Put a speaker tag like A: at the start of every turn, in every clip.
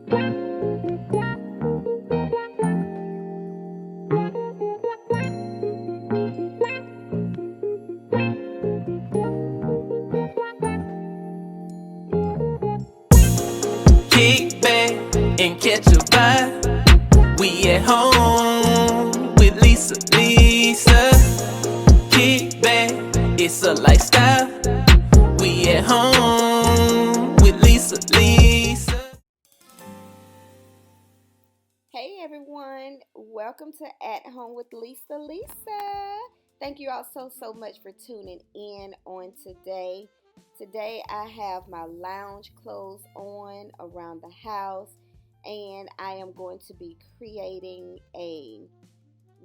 A: Kick back and catch a vibe. We at home with Lisa, Lisa. Kick back, it's a lifestyle. We at home with Lisa, Lisa.
B: Hey everyone, welcome to At Home with Lisa, Lisa. Thank you all so much for tuning in on today. Today I have my lounge clothes on around the house, and I am going to be creating a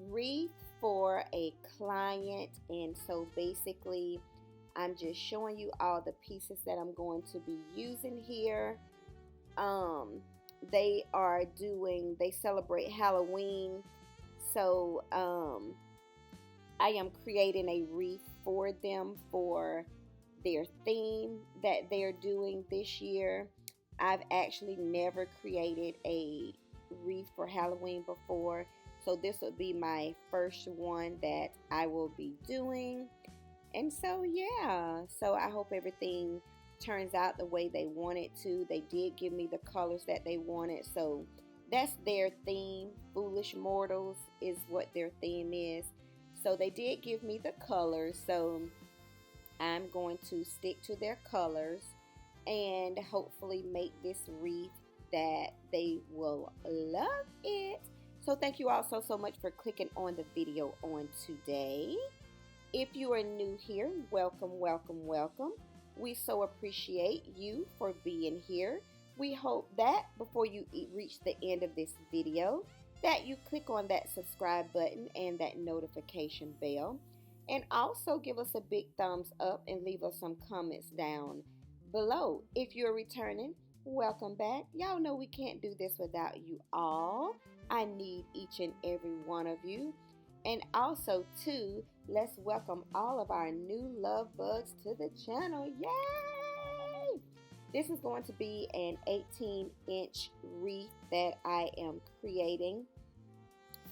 B: wreath for a client. And so basically I'm just showing you all the pieces that I'm going to be using here. They celebrate Halloween, so I am creating a wreath for them for their theme that they're doing this year. I've actually never created a wreath for Halloween before, so this will be my first one that I will be doing. And so yeah, so I hope everything turns out the way they want it to. They did give me the colors that they wanted, so that's their theme. Foolish Mortals is what their theme is. So they did give me the colors, so I'm going to stick to their colors and hopefully make this wreath that they will love it. So thank you all so much for clicking on the video on today. If you are new here, welcome. We so appreciate you for being here. We hope that before you reach the end of this video, that you click on that subscribe button and that notification bell. And also give us a big thumbs up and leave us some comments down below. If you're returning, welcome back. Y'all know we can't do this without you all. I need each and every one of you. And also, too, let's welcome all of our new love bugs to the channel. Yay! This is going to be an 18-inch wreath that I am creating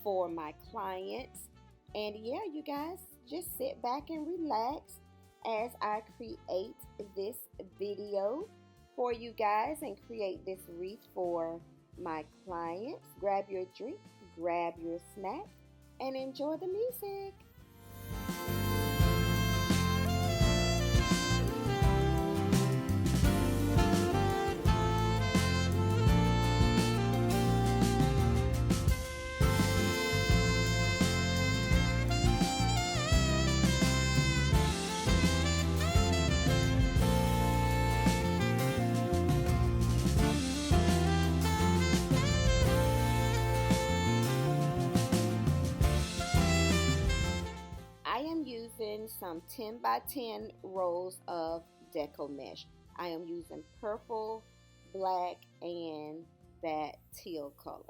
B: for my clients. And yeah, you guys, just sit back and relax as I create this video for you guys and create this wreath for my clients. Grab your drink, grab your snack, and enjoy the music. I am using some 10 by 10 rolls of Deco mesh. I am using purple, black, and that teal color.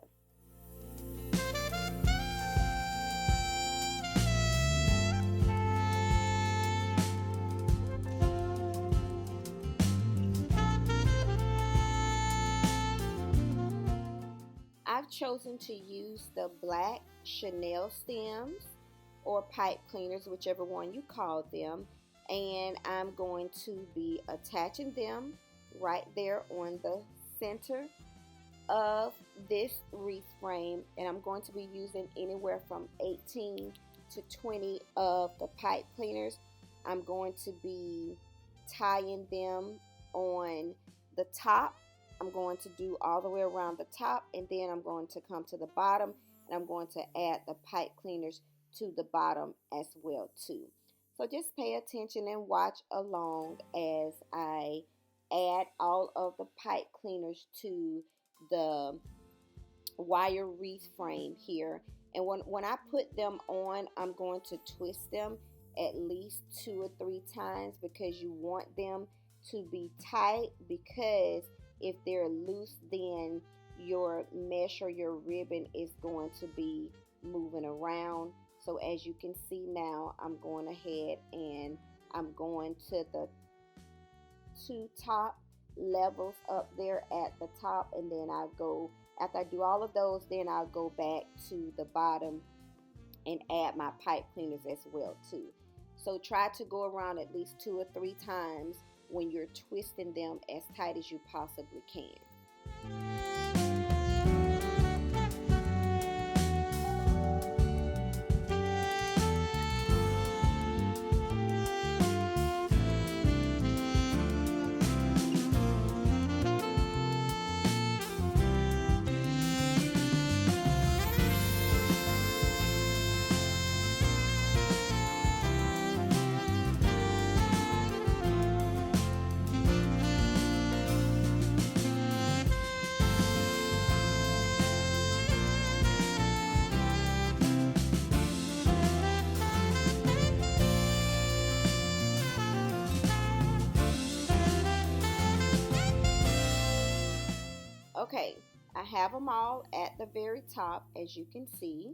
B: I've chosen to use the black Chenille stems or pipe cleaners, whichever one you call them, and I'm going to be attaching them right there on the center of this wreath frame, and I'm going to be using anywhere from 18 to 20 of the pipe cleaners. I'm going to be tying them on the top. I'm going to do all the way around the top, and then I'm going to come to the bottom, and I'm going to add the pipe cleaners to the bottom as well too. So just pay attention and watch along as I add all of the pipe cleaners to the wire wreath frame here. And when I put them on, I'm going to twist them at least 2 or 3 times because you want them to be tight, because if they're loose, then your mesh or your ribbon is going to be moving around. So as you can see now, I'm going ahead and I'm going to the 2 top levels up there at the top, and then I'll go, after I do all of those, then I'll go back to the bottom and add my pipe cleaners as well too. So try to go around at least 2 or 3 times when you're twisting them as tight as you possibly can. Okay, I have them all at the very top, as you can see.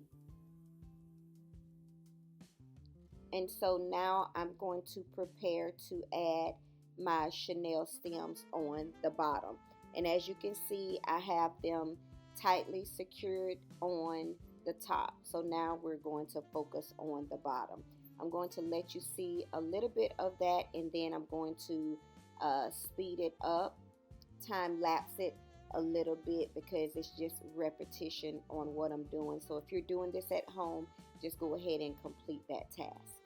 B: And so now I'm going to prepare to add my chenille stems on the bottom. And as you can see, I have them tightly secured on the top. So now we're going to focus on the bottom. I'm going to let you see a little bit of that, and then I'm going to speed it up, time lapse it a little bit, because it's just repetition on what I'm doing. So if you're doing this at home, just go ahead and complete that task.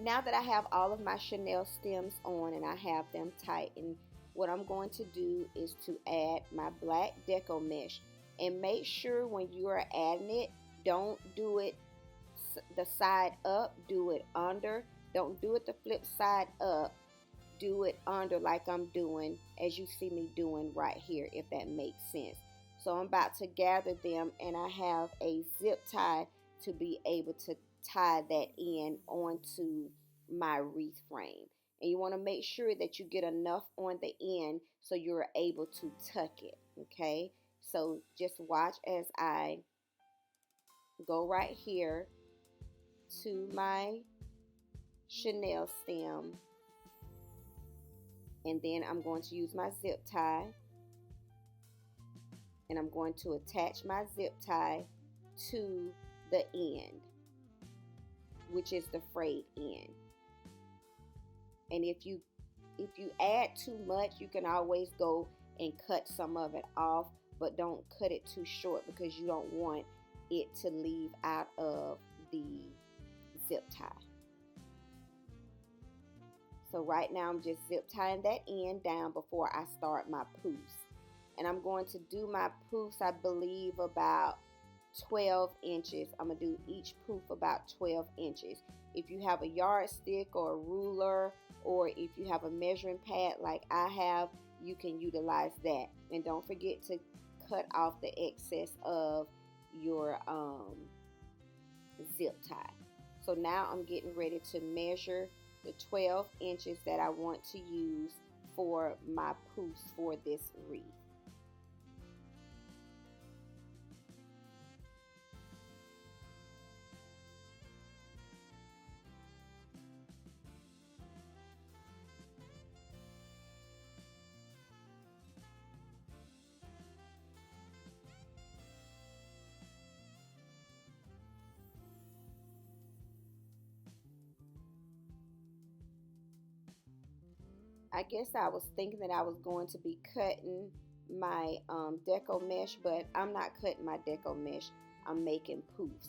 B: Now that I have all of my chenille stems on and I have them tightened, what I'm going to do is to add my black deco mesh. And make sure when you are adding it, don't do it the side up, do it under. Don't do it the flip side up, do it under like I'm doing, as you see me doing right here, if that makes sense. So I'm about to gather them, and I have a zip tie to be able to tie that in onto my wreath frame. And you want to make sure that you get enough on the end so you're able to tuck it, okay? So just watch as I go right here to my chenille stem, and then I'm going to use my zip tie, and I'm going to attach my zip tie to the end, which is the frayed end. And if you add too much, you can always go and cut some of it off, but don't cut it too short because you don't want it to leave out of the zip tie. So right now I'm just zip tying that end down before I start my poofs. And I'm going to do my poofs, I believe, about 12 inches. I'm going to do each poof about 12 inches. If you have a yardstick or a ruler, or if you have a measuring pad like I have, you can utilize that. And don't forget to cut off the excess of your zip tie. So now I'm getting ready to measure the 12 inches that I want to use for my poofs for this wreath. I guess I was thinking that I was going to be cutting my deco mesh, but I'm not cutting my deco mesh. I'm making poofs.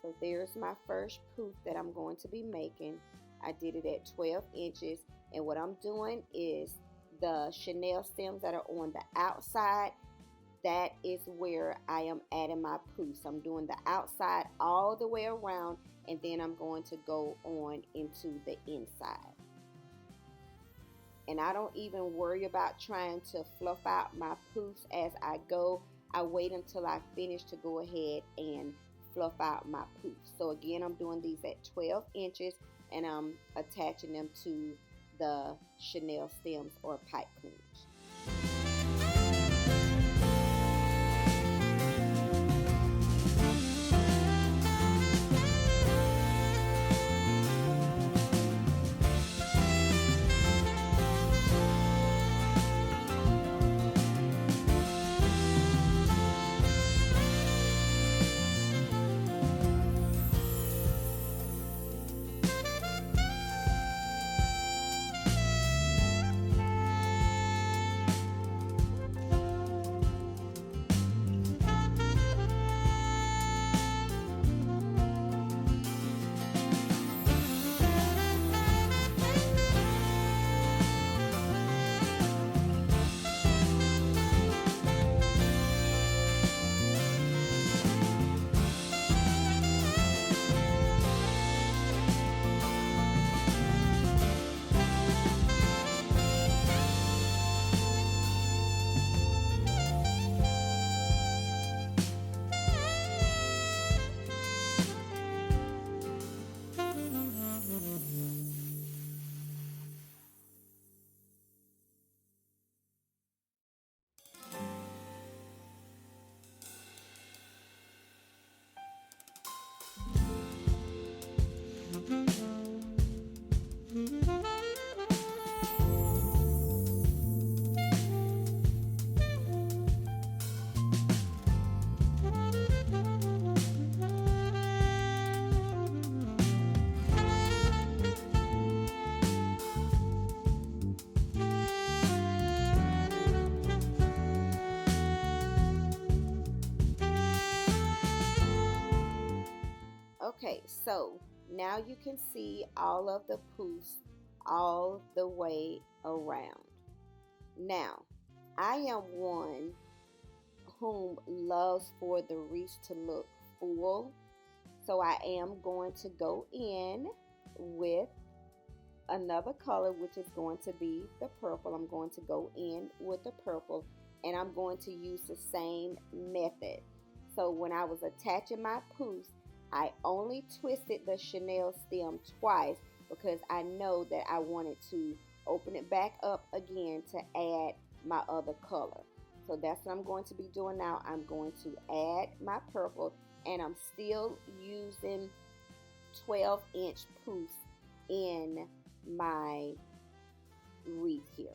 B: So there's my first poof that I'm going to be making. I did it at 12 inches, and what I'm doing is the chenille stems that are on the outside, that is where I am adding my poofs. I'm doing the outside all the way around, and then I'm going to go on into the inside. And I don't even worry about trying to fluff out my poofs as I go. I wait until I finish to go ahead and fluff out my poofs. So again, I'm doing these at 12 inches, and I'm attaching them to the chenille stems or pipe cleaners. Okay, so now you can see all of the poofs all the way around. Now, I am one whom loves for the wreath to look full, so I am going to go in with another color, which is going to be the purple. I'm going to go in with the purple, and I'm going to use the same method. So when I was attaching my poofs, I only twisted the chenille stem twice because I know that I wanted to open it back up again to add my other color. So that's what I'm going to be doing now. I'm going to add my purple, and I'm still using 12-inch poofs in my wreath here.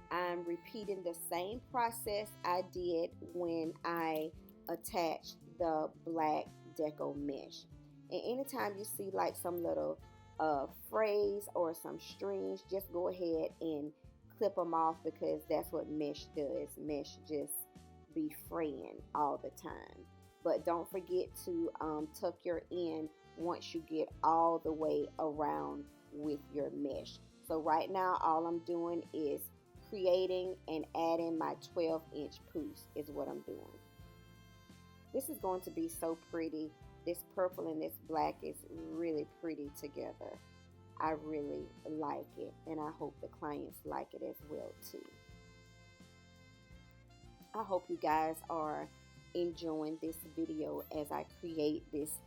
B: I'm repeating the same process I did when I attached the black deco mesh. And anytime you see like some little frays or some strings, just go ahead and clip them off, because that's what mesh does. Mesh just be fraying all the time. But don't forget to tuck your end once you get all the way around with your mesh. So right now all I'm doing is creating and adding my 12-inch poofs is what I'm doing. This is going to be so pretty. This purple and this black is really pretty together. I really like it, and I hope the clients like it as well too. I hope you guys are enjoying this video as I create this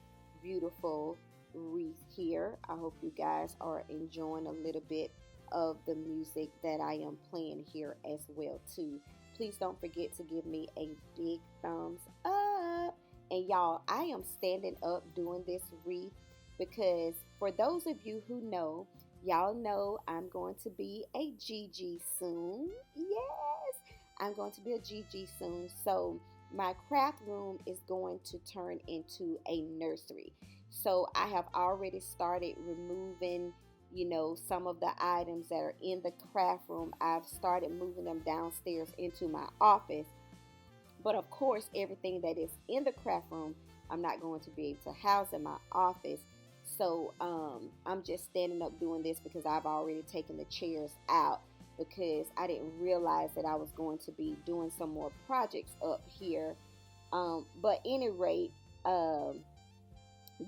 B: beautiful wreath here. I hope you guys are enjoying a little bit of the music that I am playing here as well too. Please don't forget to give me a big thumbs up. And y'all, I am standing up doing this wreath because for those of you who know, y'all know I'm going to be a GG soon. Yes, I'm going to be a GG soon. So my craft room is going to turn into a nursery. So I have already started removing, you know, some of the items that are in the craft room. I've started moving them downstairs into my office. But of course, everything that is in the craft room, I'm not going to be able to house in my office. So I'm just standing up doing this because I've already taken the chairs out, because I didn't realize that I was going to be doing some more projects up here. But any rate,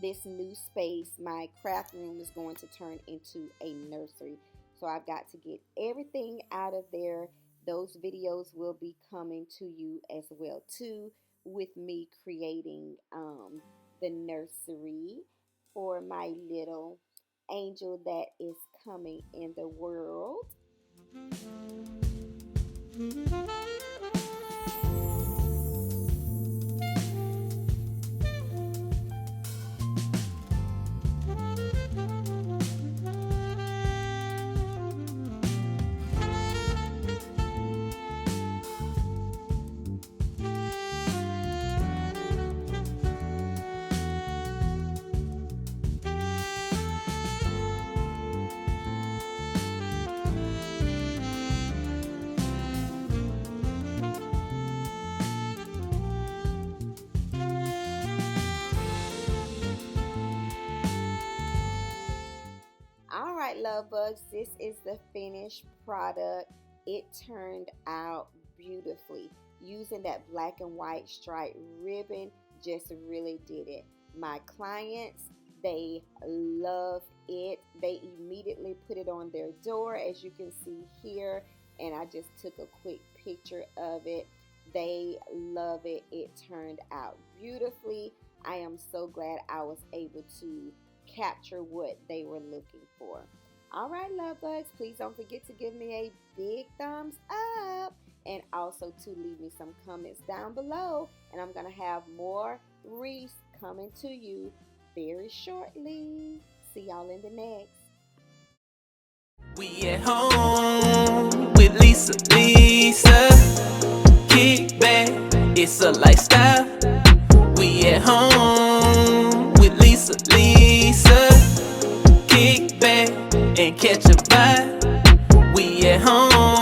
B: this new space, my craft room, is going to turn into a nursery. So I've got to get everything out of there. Those videos will be coming to you as well too, with me creating the nursery for my little angel that is coming in the world. Alright, love bugs, this is the finished product. It turned out beautifully. Using that black and white striped ribbon just really did it. My clients, they love it. They immediately put it on their door, as you can see here, and I just took a quick picture of it. They love it. It turned out beautifully. I am so glad I was able to capture what they were looking for. All right, love bugs, please don't forget to give me a big thumbs up, and also to leave me some comments down below, and I'm gonna have more wreaths coming to you very shortly. See y'all in the next.
A: We at home with Lisa. Kick back, it's a lifestyle. We at home with Lisa. Kick back and catch a vibe. We at home.